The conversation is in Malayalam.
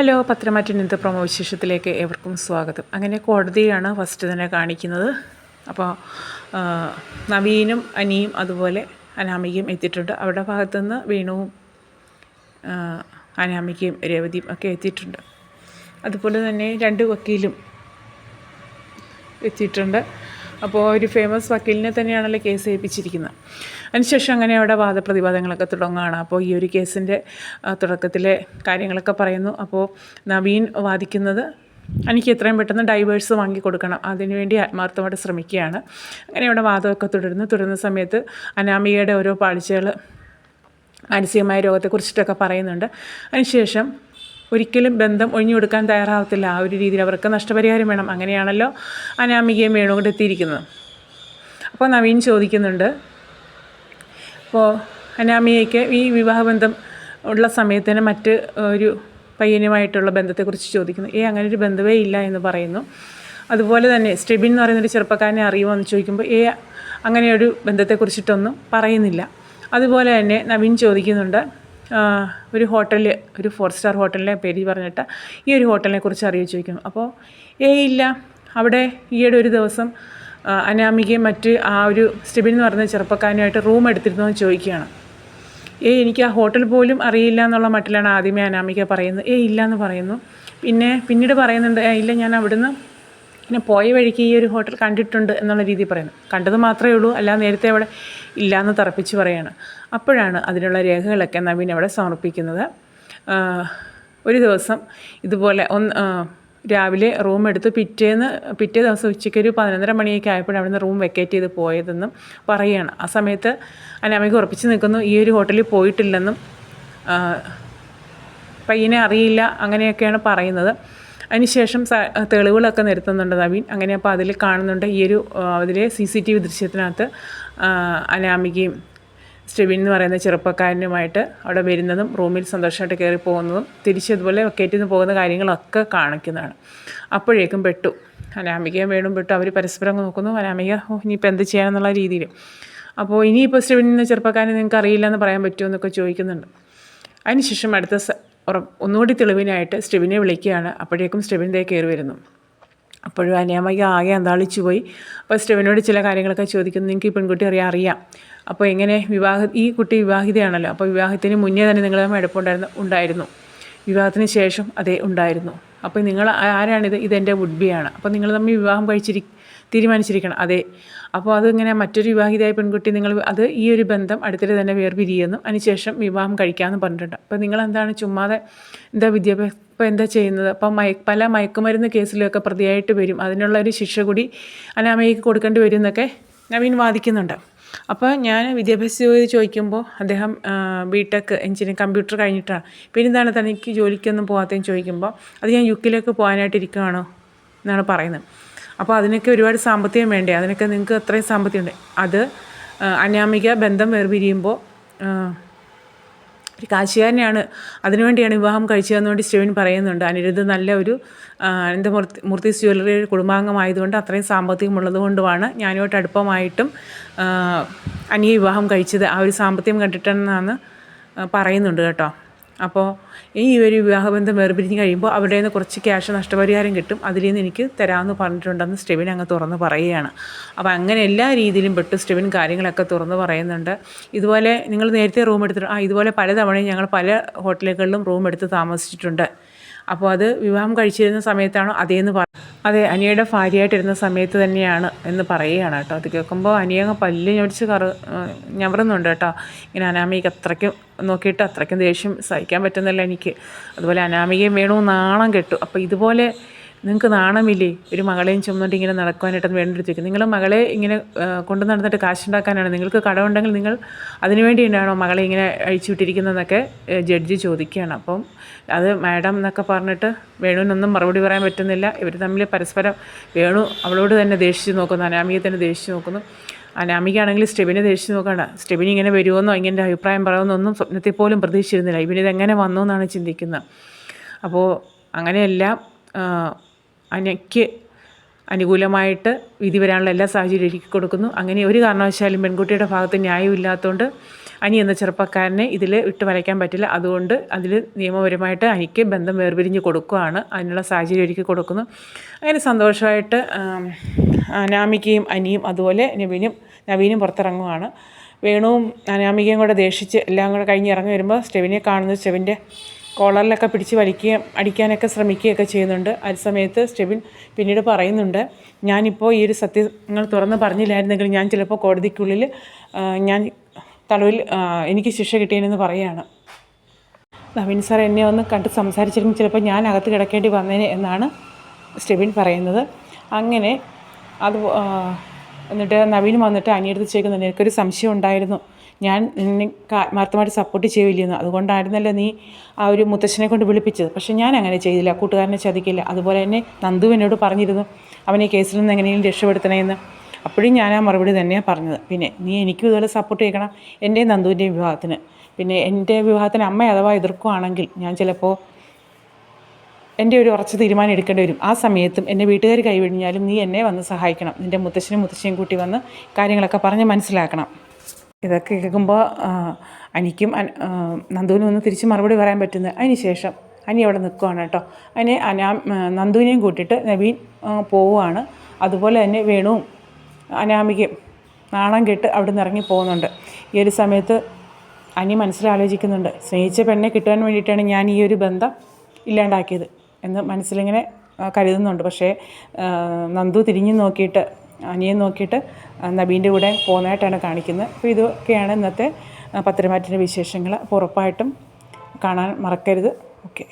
ഹലോ, പത്രമാറ്റിൻ ഇന്നത്തെ പ്രൊമോ വിശേഷത്തിലേക്ക് ഏവർക്കും സ്വാഗതം. അങ്ങനെ കോടതിയാണ് ഫസ്റ്റ് തന്നെ കാണിക്കുന്നത്. അപ്പോൾ നവീനും അനിയും അതുപോലെ അനാമികയും എത്തിയിട്ടുണ്ട്. അവരുടെ ഭാഗത്തുനിന്ന് വീണുവും അനാമികയും രേവതിയും ഒക്കെ എത്തിയിട്ടുണ്ട്. അതുപോലെ തന്നെ രണ്ട് വക്കീലും എത്തിയിട്ടുണ്ട്. അപ്പോൾ ഒരു ഫേമസ് വക്കീലിനെ തന്നെയാണല്ലോ കേസ് ഏൽപ്പിച്ചിരിക്കുന്നത്. അതിനുശേഷം അങ്ങനെ അവിടെ വാദപ്രതിവാദങ്ങളൊക്കെ തുടങ്ങുകയാണ്. അപ്പോൾ ഈ ഒരു കേസിൻ്റെ തുടക്കത്തിലെ കാര്യങ്ങളൊക്കെ പറയുന്നു. അപ്പോൾ നവീൻ വാദിക്കുന്നത് എനിക്ക് എത്രയും പെട്ടെന്ന് ഡൈവേഴ്സ് വാങ്ങിക്കൊടുക്കണം, അതിനുവേണ്ടി ആത്മാർത്ഥമായിട്ട് ശ്രമിക്കുകയാണ്. അങ്ങനെ അവിടെ വാദമൊക്കെ തുടരുന്ന സമയത്ത് അനാമികയുടെ ഓരോ പാളിച്ചകൾ മാനസികമായ രോഗത്തെക്കുറിച്ചിട്ടൊക്കെ പറയുന്നുണ്ട്. അതിനുശേഷം ഒരിക്കലും ബന്ധം ഒഴിഞ്ഞു കൊടുക്കാൻ തയ്യാറാവത്തില്ല. ആ ഒരു രീതിയിൽ അവർക്ക് നഷ്ടപരിഹാരം വേണം. അങ്ങനെയാണല്ലോ അനാമികയും വേണു കൊണ്ട് എത്തിയിരിക്കുന്നത്. അപ്പോൾ നവീൻ ചോദിക്കുന്നുണ്ട്, അപ്പോൾ അനാമികയ്ക്ക് ഈ വിവാഹബന്ധം ഉള്ള സമയത്ത് തന്നെ മറ്റ് ഒരു പയ്യനുമായിട്ടുള്ള ബന്ധത്തെക്കുറിച്ച് ചോദിക്കുന്നു. അങ്ങനെ ഒരു ബന്ധമേ ഇല്ല എന്ന് പറയുന്നു. അതുപോലെ തന്നെ സ്റ്റെബിൻ എന്ന് പറയുന്നൊരു ചെറുപ്പക്കാരനെ അറിയുമോ എന്ന് ചോദിക്കുമ്പോൾ അങ്ങനെയൊരു ബന്ധത്തെക്കുറിച്ചിട്ടൊന്നും പറയുന്നില്ല. അതുപോലെ തന്നെ നവീൻ ചോദിക്കുന്നുണ്ട്, ഒരു ഹോട്ടലിൽ, ഒരു 4 സ്റ്റാർ ഹോട്ടലിലെ പേര് പറഞ്ഞിട്ട് ഈ ഒരു ഹോട്ടലിനെ കുറിച്ച് അറിയിച്ചു ചോദിക്കുന്നു. അപ്പോൾ ഇല്ല, അവിടെ ഈയിടെ ഒരു ദിവസം അനാമികയും മറ്റ് ആ ഒരു സ്റ്റെബിൻ എന്ന് പറയുന്ന ചെറുപ്പക്കാരനുമായിട്ട് റൂം എടുത്തിരുന്നോ എന്ന് ചോദിക്കുകയാണ്. എനിക്ക് ആ ഹോട്ടൽ പോലും അറിയില്ല എന്നുള്ള മട്ടിലാണ് ആദ്യമേ അനാമിക പറയുന്നത്. ഇല്ല എന്ന് പറയുന്നു. പിന്നീട് പറയുന്നുണ്ട്, ഇല്ല, ഞാൻ അവിടുന്ന് പിന്നെ പോയ വഴിക്ക് ഈ ഒരു ഹോട്ടൽ കണ്ടിട്ടുണ്ട് എന്നുള്ള രീതിയിൽ പറയുന്നു. കണ്ടത് മാത്രമേ ഉള്ളൂ, അല്ലാതെ നേരത്തെ അവിടെ ഇല്ലയെന്ന് തറപ്പിച്ച് പറയുകയാണ്. അപ്പോഴാണ് അതിനുള്ള രേഖകളൊക്കെ നവീൻ അവിടെ സമർപ്പിക്കുന്നത്. ഒരു ദിവസം ഇതുപോലെ രാവിലെ റൂം എടുത്ത് പിറ്റേ ദിവസം ഉച്ചയ്ക്ക് ഒരു 11:30 മണിയൊക്കെ ആയപ്പോഴും അവിടെ നിന്ന് റൂം വെക്കേറ്റ് ചെയ്ത് പോയതെന്നും പറയുകയാണ്. ആ സമയത്ത് അനാമിക ഉറപ്പിച്ച് നിൽക്കുന്നു, ഈ ഒരു ഹോട്ടലിൽ പോയിട്ടില്ലെന്നും പയ്യനെ അറിയില്ല, അങ്ങനെയൊക്കെയാണ് പറയുന്നത്. അതിനുശേഷം തെളിവുകളൊക്കെ നിരത്തുന്നുണ്ട് നവീൻ. അങ്ങനെ അപ്പോൾ അതിൽ കാണുന്നുണ്ട്, അതിലെ CCTV ദൃശ്യത്തിനകത്ത് അനാമികയും സ്റ്റെബിൻ എന്ന് പറയുന്ന ചെറുപ്പക്കാരനുമായിട്ട് അവിടെ വരുന്നതും റൂമിൽ സന്തോഷമായിട്ട് കയറി പോകുന്നതും തിരിച്ചതുപോലെ വെക്കേറ്റിൽ നിന്ന് പോകുന്ന കാര്യങ്ങളൊക്കെ കാണിക്കുന്നതാണ്. അപ്പോഴേക്കും പെട്ടു, അനാമികയും വേണും പെട്ടു. അവർ പരസ്പരം നോക്കുന്നു. അനാമിക ഇനിയിപ്പോൾ എന്ത് ചെയ്യാനെന്നുള്ള രീതിയിൽ. അപ്പോൾ ഇനിയിപ്പോൾ സ്റ്റെബിൻ എന്ന ചെറുപ്പക്കാരനെ നിങ്ങൾക്ക് അറിയില്ലെന്ന് പറയാൻ പറ്റുമോ എന്നൊക്കെ ചോദിക്കുന്നുണ്ട്. അതിനുശേഷം ഒന്നുകൂടി തെളിവിനായിട്ട് സ്റ്റെബിനെ വിളിക്കുകയാണ്. അപ്പോഴേക്കും സ്റ്റെബിൻ കയറി വരുന്നു. അപ്പോഴും അനാമിക ആകെ അന്താളിച്ചു പോയി. അപ്പോൾ സ്റ്റെബിനോട് ചില കാര്യങ്ങളൊക്കെ ചോദിക്കുന്നു. നിങ്ങൾക്ക് ഈ പെൺകുട്ടി അറിയാം, അപ്പോൾ എങ്ങനെ ഈ കുട്ടി വിവാഹിതയാണല്ലോ, അപ്പോൾ വിവാഹത്തിന് മുന്നേ തന്നെ നിങ്ങൾ ഉണ്ടായിരുന്നു, വിവാഹത്തിന് ശേഷം ഉണ്ടായിരുന്നു. അപ്പോൾ നിങ്ങൾ ആരാണിത്? ഇതെൻ്റെ വുഡ്ബിയാണ്. അപ്പോൾ നിങ്ങൾ തമ്മിൽ വിവാഹം തീരുമാനിച്ചിരിക്കണം. അപ്പോൾ അതിങ്ങനെ മറ്റൊരു വിവാഹിതയായ പെൺകുട്ടി ഈ ഒരു ബന്ധം അടുത്തിടെ തന്നെ വേർപിരിയെന്നും അതിനുശേഷം വിവാഹം കഴിക്കാമെന്ന് പറഞ്ഞിട്ടുണ്ട്. അപ്പോൾ നിങ്ങളെന്താണ് ചുമ്മാതെ വിദ്യാഭ്യാസം ഇപ്പോൾ എന്താ ചെയ്യുന്നത്? അപ്പം പല മയക്കുമരുന്ന് കേസിലൊക്കെ പ്രതിയായിട്ട് വരും, അതിനുള്ള ഒരു ശിക്ഷ കൂടി അനാമികയ്ക്ക് കൊടുക്കേണ്ടി വരും എന്നൊക്കെ നവീൻ വാദിക്കുന്നുണ്ട്. അപ്പോൾ ഞാൻ വിദ്യാഭ്യാസ യോഗ്യത ചോദിക്കുമ്പോൾ അദ്ദേഹം BTech എഞ്ചിനീയറിംഗ് കമ്പ്യൂട്ടർ കഴിഞ്ഞിട്ടാണ്. പിന്നെ എന്താണ് തനിക്ക് ജോലിക്കൊന്നും പോകാത്തതെന്ന് ചോദിക്കുമ്പോൾ അത് ഞാൻ UK പോകാനായിട്ട് ഇരിക്കുകയാണോ എന്നാണ് പറയുന്നത്. അപ്പോൾ അതിനൊക്കെ ഒരുപാട് സാമ്പത്തികം വേണ്ടേ? അതിനൊക്കെ നിങ്ങൾക്ക് അത്രയും സാമ്പത്തികമുണ്ട്. അത് അനാമിക ബന്ധം വേർപിരിയുമ്പോൾ ഒരു കാശുകാരനെയാണ്, അതിനുവേണ്ടിയാണ് വിവാഹം കഴിച്ചതെന്നുകൊണ്ട് സ്റ്റെബിൻ പറയുന്നുണ്ട്. അനിരുദ്ധ നല്ല ഒരു മൂർത്തീസ് ജ്വല്ലറി കുടുംബാംഗമായതുകൊണ്ട് അത്രയും സാമ്പത്തികമുള്ളത് കൊണ്ടുമാണ് ഞാനുമായിട്ട് അടുപ്പമായിട്ടും അനിയെ വിവാഹം കഴിച്ചത്. ആ ഒരു സാമ്പത്തികം കണ്ടിട്ടെന്നാണ് പറയുന്നുണ്ട് കേട്ടോ. അപ്പോൾ ഈ ഒരു വിവാഹബന്ധം വേർപിരിഞ്ഞ് കഴിയുമ്പോൾ അവിടെ നിന്ന് കുറച്ച് ക്യാഷ് നഷ്ടപരിഹാരം കിട്ടും, അതിൽ നിന്ന് എനിക്ക് തരാമെന്ന് പറഞ്ഞിട്ടുണ്ടെന്ന് സ്റ്റെബിൻ അങ്ങ് തുറന്ന് പറയുകയാണ്. അപ്പോൾ അങ്ങനെ എല്ലാ രീതിയിലും പെട്ടു സ്റ്റെബിൻ കാര്യങ്ങളൊക്കെ തുറന്ന് പറയുന്നുണ്ട്. ഇതുപോലെ നിങ്ങൾ നേരത്തെ റൂം എടുത്തിട്ട് ഇതുപോലെ പലതവണയും ഞങ്ങൾ പല ഹോട്ടലുകളിലും റൂം എടുത്ത് താമസിച്ചിട്ടുണ്ട്. അപ്പോൾ അത് വിവാഹം കഴിച്ചിരുന്ന സമയത്താണോ? അതെ, അനിയയുടെ ഭാര്യയായിട്ടിരുന്ന സമയത്ത് തന്നെയാണ് എന്ന് പറയുകയാണ് കേട്ടോ. അത് കേൾക്കുമ്പോൾ അനിയങ്ങ് പല്ല് ഞൊടിച്ച് ഞവറുന്നുണ്ട് കേട്ടോ. ഇങ്ങനെ അനാമിക അത്രയ്ക്കും നോക്കിയിട്ട് അത്രയ്ക്കും ദേഷ്യം സഹിക്കാൻ പറ്റുന്നില്ല എനിക്ക്. അതുപോലെ അനാമികയും വേണു നാണം കെട്ടു. അപ്പോൾ ഇതുപോലെ നിങ്ങൾക്ക് നാണമില്ലേ ഒരു മകളെയും ചുമന്നിട്ട് ഇങ്ങനെ നടക്കുവാനായിട്ടൊന്ന് വേണ്ടിയെടുത്ത് നിങ്ങൾ മകളെ ഇങ്ങനെ കൊണ്ടു നടന്നിട്ട് കാശുണ്ടാക്കാനാണ്, നിങ്ങൾക്ക് കടമുണ്ടെങ്കിൽ നിങ്ങൾ അതിനുവേണ്ടി തന്നെയാണോ മകളെ ഇങ്ങനെ അഴിച്ചു വിട്ടിരിക്കുന്നതെന്നൊക്കെ ജഡ്ജി ചോദിക്കുകയാണ്. അപ്പം അത് മാഡം എന്നൊക്കെ പറഞ്ഞിട്ട് വേണുവിനൊന്നും മറുപടി പറയാൻ പറ്റുന്നില്ല. ഇവർ തമ്മിൽ പരസ്പരം വേണു അവളോട് തന്നെ ദേഷിച്ച് നോക്കുന്നു, അനാമികയെ തന്നെ ദേഷിച്ച് നോക്കുന്നു. അനാമികയാണെങ്കിൽ സ്റ്റെബിനെ ദേഷിച്ച് നോക്കുകയാണ്. സ്റ്റെബിന് ഇങ്ങനെ വരുമെന്നോ ഇങ്ങനെ അഭിപ്രായം പറയുമെന്നൊന്നും സ്വപ്നത്തിൽ പോലും പ്രതീക്ഷിച്ചിരുന്നില്ല. ഇവനിതെങ്ങനെ വന്നു എന്നാണ് ചിന്തിക്കുന്നത്. അപ്പോൾ അങ്ങനെയെല്ലാം അനയ്ക്ക് അനുകൂലമായിട്ട് വിധി വരാനുള്ള എല്ലാ സാഹചര്യം ഒരുക്കി കൊടുക്കുന്നു. അങ്ങനെ ഒരു കാരണവശാലും പെൺകുട്ടിയുടെ ഭാഗത്ത് ന്യായമില്ലാത്തതുകൊണ്ട് അനി എന്ന ചെറുപ്പക്കാരനെ ഇതിൽ ഇട്ട് വരയ്ക്കാൻ പറ്റില്ല. അതുകൊണ്ട് അതിൽ നിയമപരമായിട്ട് അനിക്ക് ബന്ധം വേർപിരിഞ്ഞ് കൊടുക്കുകയാണ്. അതിനുള്ള സാഹചര്യം ഒരുക്കി കൊടുക്കുന്നു. അങ്ങനെ സന്തോഷമായിട്ട് അനാമികയും അനിയും അതുപോലെ നവീനും പുറത്തിറങ്ങുവാണ്. വേണുവും അനാമികയും കൂടെ ദേഷിച്ച് എല്ലാം കൂടെ കഴിഞ്ഞ് ഇറങ്ങി വരുമ്പോൾ സ്റ്റെവിനെ കാണുന്നത് സ്റ്റെവിൻ്റെ കോളറിലൊക്കെ പിടിച്ച് വലിക്കുകയും അടിക്കാനൊക്കെ ശ്രമിക്കുകയൊക്കെ ചെയ്യുന്നുണ്ട്. ആ സമയത്ത് സ്റ്റെവിൻ പിന്നീട് പറയുന്നുണ്ട്, ഞാനിപ്പോൾ ഈ ഒരു സത്യങ്ങൾ തുറന്ന് പറഞ്ഞില്ലായിരുന്നെങ്കിൽ ഞാൻ ചിലപ്പോൾ കോടതിക്കുള്ളിൽ ഞാൻ തടവിൽ എനിക്ക് ശിക്ഷ കിട്ടിയെന്ന് പറയുകയാണ്. നവീൻ സാർ എന്നെ ഒന്ന് കണ്ട് സംസാരിച്ചിരുന്നെങ്കിൽ ചിലപ്പോൾ ഞാൻ അകത്ത് കിടക്കേണ്ടി വന്നേനെ എന്നാണ് സ്റ്റെവിൻ പറയുന്നത്. അങ്ങനെ അത് എന്നിട്ട് നവീൻ വന്നിട്ട് അനിയടുത്ത് ചോദിക്കുന്നുണ്ട്, എനിക്കൊരു സംശയം ഉണ്ടായിരുന്നു, ഞാൻ നിന്നെ ആത്മാർത്ഥമായിട്ട് സപ്പോർട്ട് ചെയ്യില്ലെന്ന്, അതുകൊണ്ടായിരുന്നല്ലോ നീ ആ ഒരു മുത്തശ്ശനെ കൊണ്ട് വിളിപ്പിച്ചത്. പക്ഷേ ഞാൻ അങ്ങനെ ചെയ്തില്ല, കൂട്ടുകാരനെ ചതിക്കില്ല. അതുപോലെ തന്നെ നന്ദു എന്നോട് പറഞ്ഞിരുന്നു അവനെ കേസിൽ നിന്ന് എങ്ങനെയും രക്ഷപ്പെടുത്തണമെന്ന്. അപ്പോഴും ഞാൻ ആ മറുപടി തന്നെയാണ് പറഞ്ഞത്. പിന്നെ നീ എനിക്കും ഇതുപോലെ സപ്പോർട്ട് ചെയ്യണം എൻ്റെയും നന്ദുവിൻ്റെയും വിവാഹത്തിന്. പിന്നെ എൻ്റെ വിവാഹത്തിന് അമ്മ അഥവാ എതിർക്കുകയാണെങ്കിൽ ഞാൻ ചിലപ്പോൾ എൻ്റെ ഒരു ഉറച്ച തീരുമാനം എടുക്കേണ്ടി വരും. ആ സമയത്തും എൻ്റെ വീട്ടുകാർ കൈവിഴിഞ്ഞാലും നീ എന്നെ വന്ന് സഹായിക്കണം. നിൻ്റെ മുത്തശ്ശിയും കൂട്ടി വന്ന് കാര്യങ്ങളൊക്കെ പറഞ്ഞ് മനസ്സിലാക്കണം. ഇതൊക്കെ കേൾക്കുമ്പോൾ അനിക്കും നന്ദുവിനും ഒന്ന് തിരിച്ച് മറുപടി പറയാൻ പറ്റുന്നത്. അതിന് ശേഷം അനി അവിടെ നിൽക്കുകയാണ് കേട്ടോ. അതിനെ നന്ദുവിനെയും കൂട്ടിയിട്ട് നവീൻ പോവുകയാണ്. അതുപോലെ തന്നെ വേണുവും അനാമികയും നാണം കെട്ട് അവിടെ നിന്ന് ഇറങ്ങി പോകുന്നുണ്ട്. ഈ ഒരു സമയത്ത് അനി മനസ്സിലാലോചിക്കുന്നുണ്ട്, സ്നേഹിച്ച പെണ്ണെ കിട്ടാൻ വേണ്ടിയിട്ടാണ് ഞാൻ ഈ ഒരു ബന്ധം ഇല്ലാണ്ടാക്കിയത് എന്ന് മനസ്സിലിങ്ങനെ കരുതുന്നുണ്ട്. പക്ഷേ നന്ദു തിരിഞ്ഞു നോക്കിയിട്ട് അനിയെ നോക്കിയിട്ട് നബീൻ്റെ കൂടെ പോകുന്നതായിട്ടാണ് കാണിക്കുന്നത്. അപ്പോൾ ഇതൊക്കെയാണ് ഇന്നത്തെ പത്തരമാറ്റിൻ്റെ വിശേഷങ്ങൾ. അപ്പോൾ ഉറപ്പായിട്ടും കാണാൻ മറക്കരുത്. ഓക്കെ.